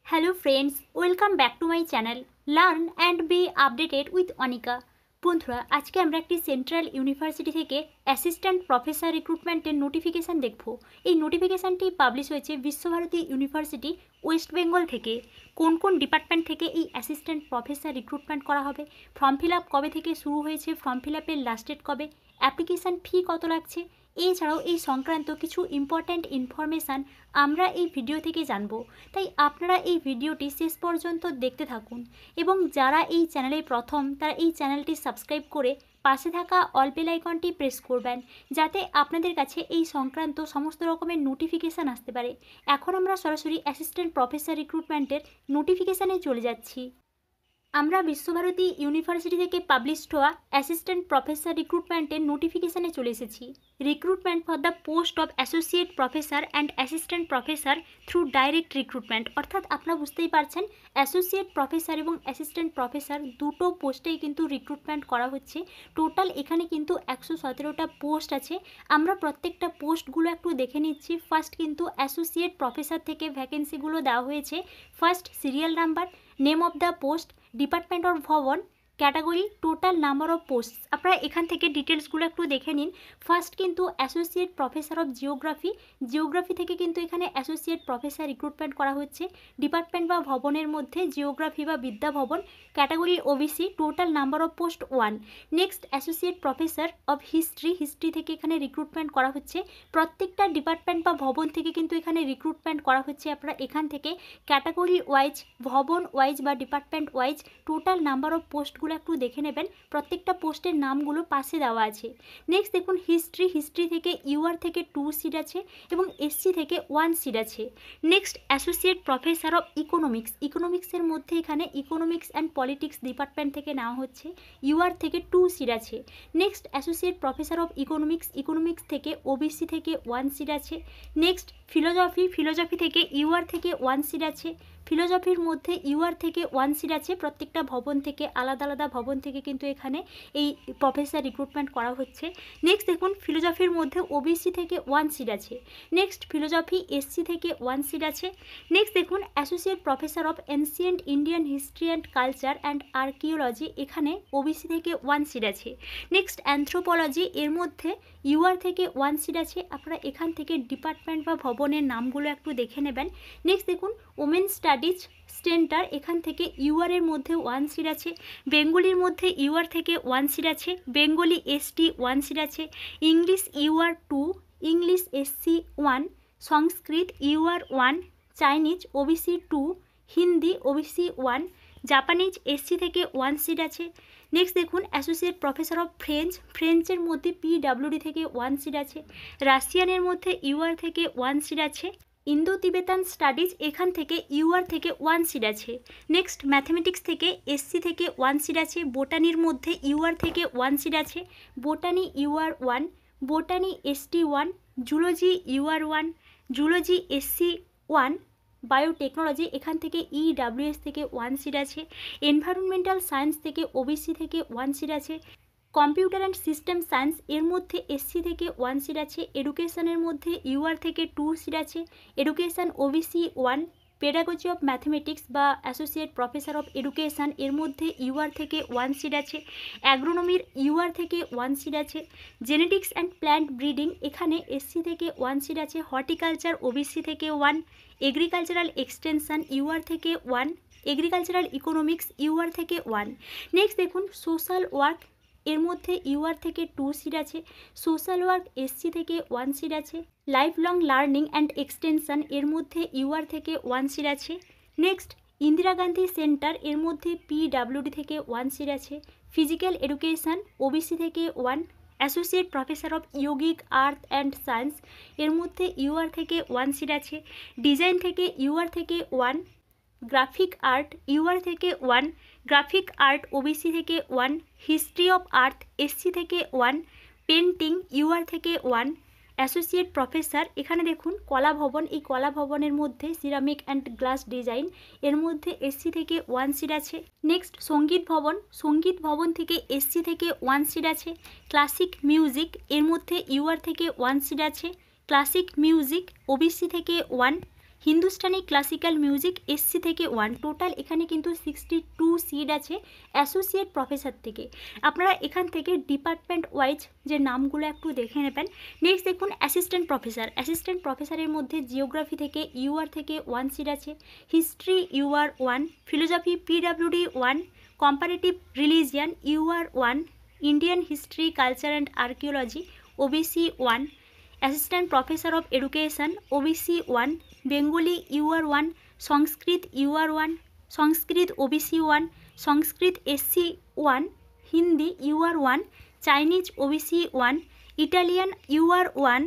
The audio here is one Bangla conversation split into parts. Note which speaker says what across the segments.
Speaker 1: Hello friends, welcome back to my channel learn and B updated with Anika. বন্ধুরা, আজকে আমরা একটি সেন্ট্রাল ইউনিভার্সিটি থেকে অ্যাসিস্ট্যান্ট প্রফেসর রিক্রুটমেন্টের নোটিফিকেশান দেখব। এই নোটিফিকেশানটি পাবলিশ হয়েছে বিশ্বভারতী ইউনিভার্সিটি ওয়েস্ট বেঙ্গল থেকে। কোন কোন ডিপার্টমেন্ট থেকে এই অ্যাসিস্ট্যান্ট প্রফেসর রিক্রুটমেন্ট করা হবে, ফর্ম ফিল আপ কবে থেকে শুরু হয়েছে, ফর্ম ফিল আপের লাস্ট ডেট কবে, অ্যাপ্লিকেশান ফি কত লাগছে, এছাড়াও এই সংক্রান্ত কিছু ইম্পর্ট্যান্ট ইনফরমেশান আমরা এই ভিডিও থেকে জানব। তাই আপনারা এই ভিডিওটি শেষ পর্যন্ত দেখতে থাকুন এবং যারা এই চ্যানেলে প্রথম তারা এই চ্যানেলটি সাবস্ক্রাইব করে পাশে থাকা অল বেল আইকনটি প্রেস করবেন, যাতে আপনাদের কাছে এই সংক্রান্ত সমস্ত রকমের নোটিফিকেশান আসতে পারে। এখন আমরা সরাসরি অ্যাসিস্ট্যান্ট প্রফেসর রিক্রুটমেন্টের নোটিফিকেশানে চলে যাচ্ছি। আমরা বিশ্বভারতী ইউনিভার্সিটি থেকে পাবলিশড হওয়া অ্যাসিস্ট্যান্ট প্রফেসর রিক্রুটমেন্টের নোটিফিকেশানে চলে এসেছি। Recruitment for the post of associate professor and assistant professor through direct recruitment, অর্থাৎ আপনারা বুঝতেই পারছেন অ্যাসোসিয়েট প্রফেসর এবং অ্যাসিস্ট্যান্ট প্রফেসর দুটো পোস্টেই কিন্তু রিক্রুটমেন্ট করা হচ্ছে। টোটাল এখানে কিন্তু 117টা পোস্ট আছে। আমরা প্রত্যেকটা পোস্টগুলো একটু দেখে নিচ্ছি। ফার্স্ট কিন্তু অ্যাসোসিয়েট প্রফেসর থেকে ভ্যাকেন্সিগুলো দেওয়া হয়েছে। First serial number, name of the post, department of bhavan, category, total number of post. আপনারা এখান থেকে ডিটেলসগুলো একটু দেখে নিন। ফার্স্ট কিন্তু অ্যাসোসিয়েট প্রফেসর অফ জিওগ্রাফি থেকে কিন্তু এখানে অ্যাসোসিয়েট প্রফেসর রিক্রুটমেন্ট করা হচ্ছে। ডিপার্টমেন্ট বা ভবনের মধ্যে জিওগ্রাফি বা বিদ্যা ভবন, category OBC, total number of post 1। Next associate professor of history থেকে এখানে রিক্রুটমেন্ট করা হচ্ছে। প্রত্যেকটা ডিপার্টমেন্ট বা ভবন থেকে কিন্তু এখানে রিক্রুটমেন্ট করা হচ্ছে। আপনারা এখান থেকে ক্যাটাগরি ওয়াইজ, ভবন ওয়াইজ বা department wise total number of পোস্টগুলো একটু দেখে নেবেন। প্রত্যেকটা পোস্টের নামগুলো পাশে দেওয়া আছে। নেক্সট দেখুন হিস্ট্রি থেকে ইউআর থেকে 2 সিট আছে এবং এসসি থেকে 1 সিট আছে। নেক্সট অ্যাসোসিয়েট প্রফেসর অফ ইকোনমিক্সের মধ্যে এখানে ইকোনমিক্স অ্যান্ড পলিটিক্স ডিপার্টমেন্ট থেকে নেওয়া হচ্ছে। ইউআর থেকে 2 সিট আছে। Next associate professor of economics থেকে ওবিসি থেকে 1 সিট আছে। নেক্সট ফিলোজফি থেকে ইউআর থেকে 1 সিট আছে। ফিলোজফির মধ্যে ইউআর থেকে 1 সিট আছে। প্রত্যেকটা ভবন থেকে আলাদা আলাদা ভবন থেকে কিন্তু এখানে এই প্রফেসর রিক্রুটমেন্ট করা হচ্ছে। নেক্সট দেখুন ফিলোজফির মধ্যে ওবিসি থেকে 1 সিট আছে। নেক্সট ফিলোজফি এসসি থেকে 1 সিট আছে। নেক্সট দেখুন associate professor of ancient Indian history and culture and archaeology, এখানে ওবিসি থেকে 1 সিট আছে। নেক্সট অ্যানথ্রোপোলজি, এর মধ্যে ইউআর থেকে 1 সিট আছে। আপনারা এখান থেকে ডিপার্টমেন্ট বা ভবনের নামগুলো একটু দেখে নেবেন। নেক্সট দেখুন ওমেন স্টাডিজ সেন্টার, এখান থেকে ইউআর এর মধ্যে 1 সিট আছে। বেঙ্গলির মধ্যে ইউআর থেকে 1 সিট আছে। বেঙ্গলি এসটি 1 সিট আছে। English UR 2, English SC 1, Sanskrit UR 1, Chinese OBC 2, Hindi OBC 1, Japanese SC থেকে 1 সিট আছে। নেক্সট দেখুন অ্যাসোসিয়েট প্রফেসর অফ ফ্রেঞ্চের মধ্যে পিডাব্লিউডি থেকে 1 সিট আছে। রাশিয়ানের মধ্যে ইউআর থেকে 1 সিট আছে। ইন্দো তিবেতান স্টাডিজ, এখান থেকে ইউআর থেকে 1 সিট আছে। নেক্সট ম্যাথমেটিক্স থেকে এসসি থেকে 1 সিট আছে। বোটানির মধ্যে ইউআর থেকে 1 সিট আছে। Botany UR 1, botany ST 1, zoology UR 1, zoology SC 1, biotechnology, এখান থেকে ইডাব্লিউএস থেকে 1 সিট আছে। এনভায়রনমেন্টাল সায়েন্স থেকে ওবিসি থেকে 1 সিট আছে। কম্পিউটার অ্যান্ড সিস্টেম সায়েন্স, এর মধ্যে এসসি থেকে 1 সিট আছে। এডুকেশনের মধ্যে ইউআর থেকে 2 সিট আছে। Education OBC 1। Pedagogy of mathematics বা অ্যাসোসিয়েট প্রফেসর অফ এডুকেশন, এর মধ্যে ইউআর থেকে 1 সিট আছে। অ্যাগ্রোনমির ইউআর থেকে 1 সিট আছে। জেনেটিক্স অ্যান্ড প্ল্যান্ট ব্রিডিং, এখানে এসসি থেকে 1 সিট আছে। হর্টিকালচার ওবিসি থেকে 1। এগ্রিকালচারাল এক্সটেনশন ইউআর থেকে 1। এগ্রিকালচারাল ইকোনমিক্স ইউআর থেকে 1। নেক্সট দেখুন সোশ্যাল ওয়ার্ক, এর মধ্যে ইউআর থেকে 2 সিট আছে। সোশ্যাল ওয়ার্ক এসসি থেকে 1 সিট আছে। Life long learning and extension, এর মধ্যে ইউআর থেকে 1 সিট আছে। নেক্সট ইন্দিরা গান্ধী সেন্টার, এর মধ্যে পিডাব্লিউডি থেকে 1 সিট আছে। ফিজিক্যাল এডুকেশন ওবিসি থেকে 1। Associate professor of yogic art and science, এর মধ্যে ইউআর থেকে 1 সিট আছে। ডিজাইন থেকে ইউআর থেকে 1। গ্রাফিক আর্ট ইউআর থেকে 1। গ্রাফিক আর্ট ওবিসি থেকে 1। হিস্ট্রি অফ আর্ট এসসি থেকে 1। পেন্টিং ইউআর থেকে 1। অ্যাসোসিয়েট প্রফেসর, এখানে দেখুন কলা ভবন, এই কলা ভবনের মধ্যে সিরামিক অ্যান্ড গ্লাস ডিজাইন, এর মধ্যে এসসি থেকে 1 সিট আছে। নেক্সট সঙ্গীত ভবন থেকে এসসি থেকে 1 সিট আছে। ক্লাসিক মিউজিক, এর মধ্যে ইউআর থেকে 1 সিট আছে। ক্লাসিক মিউজিক ওবিসি থেকে 1। হিন্দুস্তানি ক্লাসিক্যাল মিউজিক এসসি থেকে 1, টোটাল এখানে কিন্তু 62 সিট আছে অ্যাসোসিয়েট প্রফেসর থেকে। আপনারা এখান থেকে ডিপার্টমেন্ট ওয়াইজ যে নামগুলো একটু দেখে নেবেন। নেক্সট দেখুন অ্যাসিস্ট্যান্ট প্রফেসর। অ্যাসিস্ট্যান্ট প্রফেসরের মধ্যে জিওগ্রাফি থেকে ইউআর থেকে 1 সিট আছে, history UR 1, philosophy PWD 1, comparative religion UR 1, Indian history culture and archaeology OBC 1, assistant professor of education OBC 1, Bengali UR 1, Sanskrit UR 1, Sanskrit OBC 1, Sanskrit SC 1, Hindi UR 1, Chinese OBC 1, Italian UR 1,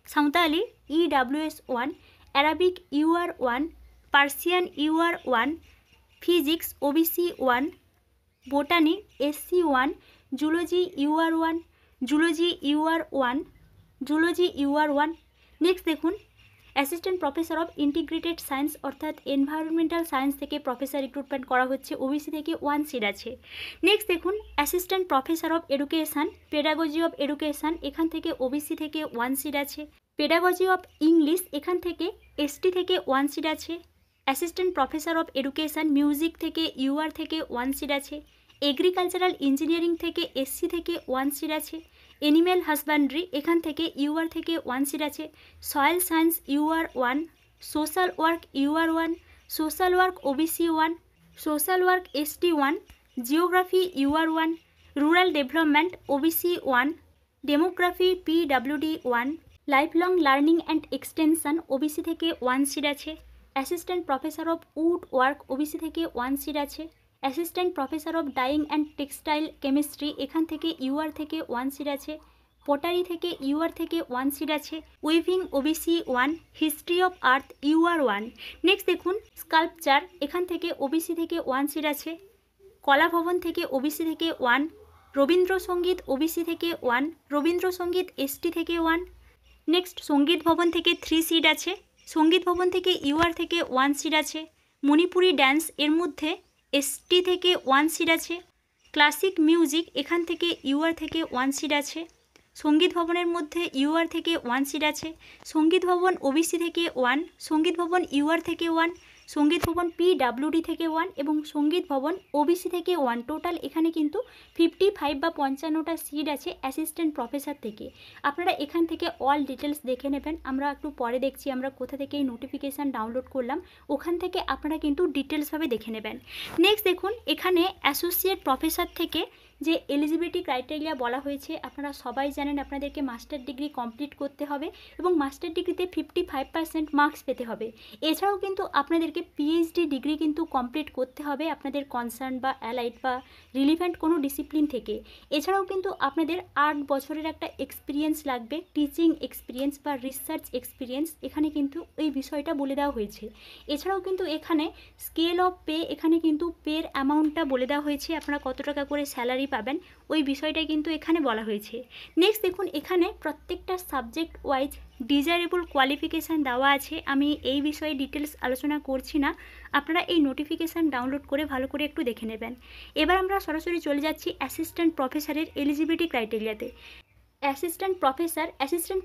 Speaker 1: Santali EWS 1, Arabic UR 1, Persian UR 1, physics OBC 1, botany SC 1, zoology UR 1, zoology UR 1, zoology UR 1। Next দেখুন assistant professor of integrated science অর্থাৎ এনভায়রনমেন্টাল সায়েন্স থেকে প্রফেসর রিক্রুটমেন্ট করা হচ্ছে, ওবিসি থেকে 1 সিট আছে। নেক্সট দেখুন assistant professor of education pedagogy of education, এখান থেকে ওবিসি থেকে 1 সিট আছে। পেডাগজি অফ ইংলিশ এখান থেকে এসটি থেকে 1 সিট আছে। Assistant professor of education music থেকে ইউআর থেকে 1 সিট আছে। এগ্রিকালচারাল ইঞ্জিনিয়ারিং থেকে এসসি থেকে 1 সিট আছে। এনিম্যাল হাজব্যান্ড্রি এখান থেকে ইউআর থেকে 1 সিট আছে। Soil science UR 1, social work UR 1, social work OBC 1, social work ST 1, geography UR 1, rural development OBC 1, demography PWD 1, life long learning and extension OBC থেকে 1 সিট আছে। Assistant professor of wood work OBC থেকে 1 সিট আছে। Assistant professor of dyeing and textile chemistry এখান থেকে ইউআর থেকে 1 সিট আছে। পটারি থেকে ইউআর থেকে 1 সিট আছে। Weaving OBC 1, history of earth UR 1। Next দেখুন স্কাল্পচার এখান থেকে ওবিসি থেকে 1 সিট আছে। কলা ভবন থেকে ওবিসি থেকে 1, রবীন্দ্রসঙ্গীত ওবিসি থেকে 1, রবীন্দ্রসঙ্গীত এসটি থেকে 1। নেক্সট সঙ্গীত ভবন থেকে 3 সিট আছে। সঙ্গীত ভবন থেকে ইউআর থেকে 1 সিট আছে। মণিপুরি ড্যান্স এর মধ্যে এসটি থেকে 1 সিট আছে। ক্লাসিক মিউজিক এখান থেকে ইউআর থেকে 1 সিট আছে। সঙ্গীত ভবনের মধ্যে ইউআর থেকে 1 সিট আছে। সঙ্গীত ভবন ওবিসি থেকে 1, সঙ্গীত ভবন ইউআর থেকে 1, সঙ্গীত ভবন পিডাব্লিউডি থেকে 1 এবং সঙ্গীত ভবন ওবিসি থেকে 1। টোটাল এখানে কিন্তু 55 বা 55টা সিট আছে অ্যাসিস্ট্যান্ট প্রফেসর থেকে। আপনারা এখান থেকে অল ডিটেলস দেখে নেবেন। আমরা একটু পরে দেখছি আমরা কোথা থেকে এই নোটিফিকেশান ডাউনলোড করলাম, ওখান থেকে আপনারা কিন্তু ডিটেলসভাবে দেখে নেবেন। নেক্সট দেখুন এখানে অ্যাসোসিয়েট প্রফেসর থেকে যে এলিজিবিলিটি ক্রাইটেরিয়া বলা হয়েছে, আপনারা সবাই জানেন আপনাদেরকে মাস্টার ডিগ্রি কমপ্লিট করতে হবে এবং মাস্টার ডিগ্রিতে 55% মার্কস পেতে হবে। এছাড়াও কিন্তু আপনাদেরকে পিএইচডি ডিগ্রি কিন্তু কমপ্লিট করতে হবে আপনাদের কনসার্ন বা অ্যালাইড বা রিলিভেন্ট কোনো ডিসিপ্লিন থেকে। এছাড়াও কিন্তু আপনাদের 8 বছরের একটা এক্সপিরিয়েন্স লাগবে, টিচিং এক্সপিরিয়েন্স বা রিসার্চ এক্সপিরিয়েন্স, এখানে কিন্তু এই বিষয়টা বলে দেওয়া হয়েছে। এছাড়াও কিন্তু এখানে স্কেল অফ পে, এখানে কিন্তু পের অ্যামাউন্টটা বলে দেওয়া হয়েছে, আপনারা কত টাকা করে স্যালারি পাবেন ওই বিষয়টা কিন্তু এখানে বলা হয়েছে। নেক্সট দেখুন এখানে প্রত্যেকটা সাবজেক্ট ওয়াইজ ডিজায়ারেবল কোয়ালিফিকেশান দেওয়া আছে। আমি এই বিষয়ে ডিটেলস আলোচনা করছি না, আপনারা এই নোটিফিকেশান ডাউনলোড করে ভালো করে একটু দেখে নেবেন। এবার আমরা সরাসরি চলে যাচ্ছি অ্যাসিস্ট্যান্ট প্রফেসরের এলিজিবিলিটি ক্রাইটেরিয়াতে। অ্যাসিস্ট্যান্ট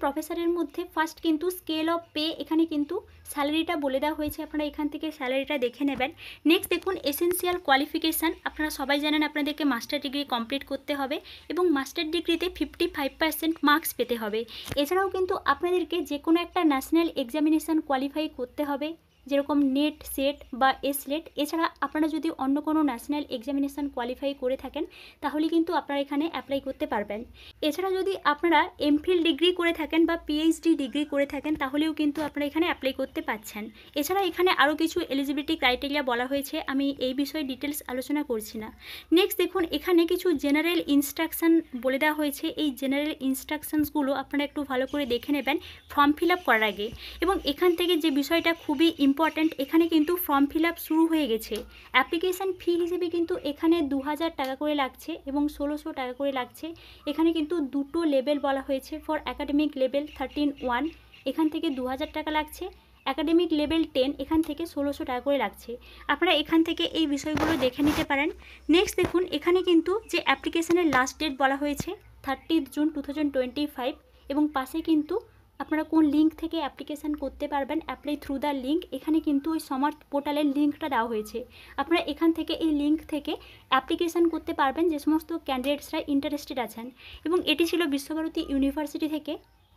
Speaker 1: প্রফেসরের মধ্যে ফার্স্ট কিন্তু স্কেল অফ পে, এখানে কিন্তু স্যালারিটা বলে দেওয়া হয়েছে, আপনারা এখান থেকে স্যালারিটা দেখে নেবেন। নেক্সট দেখুন এসেনশিয়াল কোয়ালিফিকেশান, আপনারা সবাই জানেন আপনাদেরকে মাস্টার ডিগ্রি কমপ্লিট করতে হবে এবং মাস্টার ডিগ্রিতে 55% মার্কস পেতে হবে। এছাড়াও কিন্তু আপনাদেরকে যে কোনো একটা ন্যাশনাল এক্সামিনেশান কোয়ালিফাই করতে হবে, যেরকম নেট, সেট বা এসলেট। এছাড়া আপনারা যদি অন্য কোনো ন্যাশনাল এক্সামিনেশান কোয়ালিফাই করে থাকেন তাহলে কিন্তু আপনারা এখানে অ্যাপ্লাই করতে পারবেন। এছাড়া যদি আপনারা এমফিল ডিগ্রি করে থাকেন বা পিএইচডি ডিগ্রি করে থাকেন তাহলেও কিন্তু আপনারা এখানে অ্যাপ্লাই করতে পারছেন। এছাড়া এখানে আরও কিছু এলিজিবিলিটি ক্রাইটেরিয়া বলা হয়েছে, আমি এই বিষয়ে ডিটেলস আলোচনা করছি না। নেক্সট দেখুন এখানে কিছু জেনারেল ইনস্ট্রাকশান বলে দেওয়া হয়েছে, এই জেনারেল ইনস্ট্রাকশানসগুলো আপনারা একটু ভালো করে দেখে নেবেন ফর্ম ফিল আপ করার আগে। এবং এখান থেকে যে বিষয়টা খুবই ইম্পর্ট্যান্ট, এখানে কিন্তু ফর্ম ফিল আপ শুরু হয়ে গেছে। অ্যাপ্লিকেশান ফি হিসেবে কিন্তু এখানে 2000 টাকা করে লাগছে এবং 1600 টাকা করে লাগছে। এখানে কিন্তু দুটো লেভেল বলা হয়েছে, ফর একাডেমিক লেভেল 13-1 এখান থেকে 2000 টাকা লাগছে, একাডেমিক লেভেল 10 এখান থেকে 1600 টাকা করে লাগছে। আপনারা এখান থেকে এই বিষয়গুলো দেখে নিতে পারেন। নেক্সট দেখুন এখানে কিন্তু যে অ্যাপ্লিকেশানের লাস্ট ডেট বলা হয়েছে 30 জুন 2025 এবং পাশে কিন্তু আপনারা কোন লিঙ্ক থেকে অ্যাপ্লিকেশান করতে পারবেন, অ্যাপ্লাই থ্রু দ্য লিঙ্ক, এখানে কিন্তু ওই সমার্থ পোর্টালের লিঙ্কটা দেওয়া হয়েছে। আপনারা এখান থেকে এই লিঙ্ক থেকে অ্যাপ্লিকেশান করতে পারবেন যে সমস্ত ক্যান্ডিডেটসরা ইন্টারেস্টেড আছেন। এবং এটি ছিল বিশ্বভারতী ইউনিভার্সিটি থেকে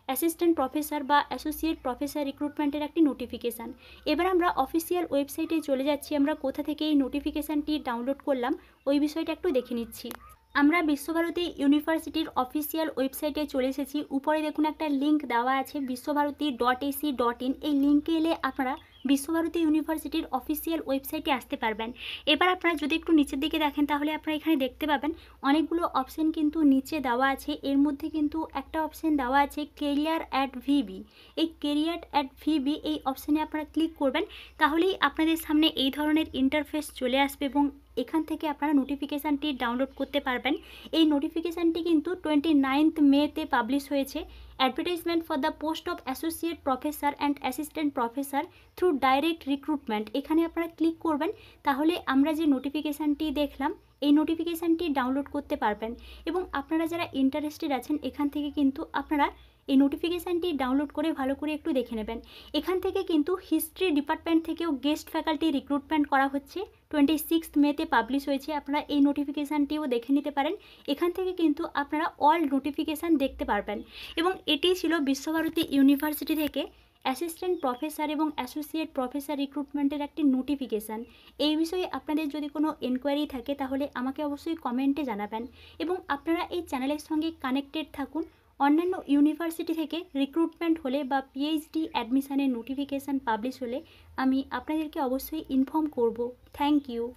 Speaker 1: অ্যাসিস্ট্যান্ট প্রফেসর বা অ্যাসোসিয়েট প্রফেসর রিক্রুটমেন্টের একটি নোটিফিকেশান। এবার আমরা অফিসিয়াল ওয়েবসাইটে চলে যাচ্ছি। আমরা কোথা থেকে এই নোটিফিকেশানটি ডাউনলোড করলাম ওই বিষয়টা একটু দেখে নিচ্ছি। আমরা বিশ্বভারতী ইউনিভার্সিটির অফিসিয়াল ওয়েবসাইটে চলে এসেছি। উপরে দেখুন একটা লিঙ্ক দেওয়া আছে biswabharati.ac.in। এই লিঙ্কে এলে আপনারা বিশ্বভারতী ইউনিভার্সিটির অফিসিয়াল ওয়েবসাইটে আসতে পারবেন। এবার আপনারা যদি একটু নিচের দিকে দেখেন তাহলে আপনারা এখানে দেখতে পাবেন অনেকগুলো অপশন কিন্তু নিচে দেওয়া আছে। এর মধ্যে কিন্তু একটা অপশন দেওয়া আছে কেরিয়ার অ্যাট ভিবি। এই কেরিয়ার অ্যাট ভিবি এই অপশানে আপনারা ক্লিক করবেন, তাহলেই আপনাদের সামনে এই ধরনের ইন্টারফেস চলে আসবে এবং এখান থেকে আপনারা নোটিফিকেশানটি ডাউনলোড করতে পারবেন। এই নোটিফিকেশানটি কিন্তু 29 মেতে পাবলিশ হয়েছে। Advertisement for the post of associate professor and assistant professor through direct recruitment, এখানে আপনারা ক্লিক করবেন, তাহলে আমরা যে নোটিফিকেশানটি দেখলাম এই নোটিফিকেশানটি ডাউনলোড করতে পারবেন। এবং আপনারা যারা ইন্টারেস্টেড আছেন এখান থেকে কিন্তু আপনারা এই নোটিফিকেশানটি ডাউনলোড করে ভালো করে একটু দেখে নেবেন। এখান থেকে কিন্তু হিস্ট্রি ডিপার্টমেন্ট থেকেও গেস্ট ফ্যাকাল্টি রিক্রুটমেন্ট করা হচ্ছে। 26 মেতে পাবলিশ হয়েছে। আপনারা এই নোটিফিকেশানটিও দেখে নিতে পারেন। এখান থেকে কিন্তু আপনারা অল নোটিফিকেশান দেখতে পারবেন। এবং এটি ছিল বিশ্বভারতী ইউনিভার্সিটি থেকে অ্যাসিস্ট্যান্ট প্রফেসর এবং অ্যাসোসিয়েট প্রফেসর রিক্রুটমেন্টের একটি নোটিফিকেশান। এই বিষয়ে আপনাদের যদি কোনো এনকোয়ারি থাকে তাহলে আমাকে অবশ্যই কমেন্টে জানাবেন। এবং আপনারা এই চ্যানেলের সঙ্গে কানেক্টেড থাকুন। অন্যান্য ইউনিভার্সিটি থেকে রিক্রুটমেন্ট হলে বা পিএইচডি অ্যাডমিশানের নোটিফিকেশান পাবলিশ হলে আমি আপনাদেরকে অবশ্যই ইনফর্ম করব। Thank you.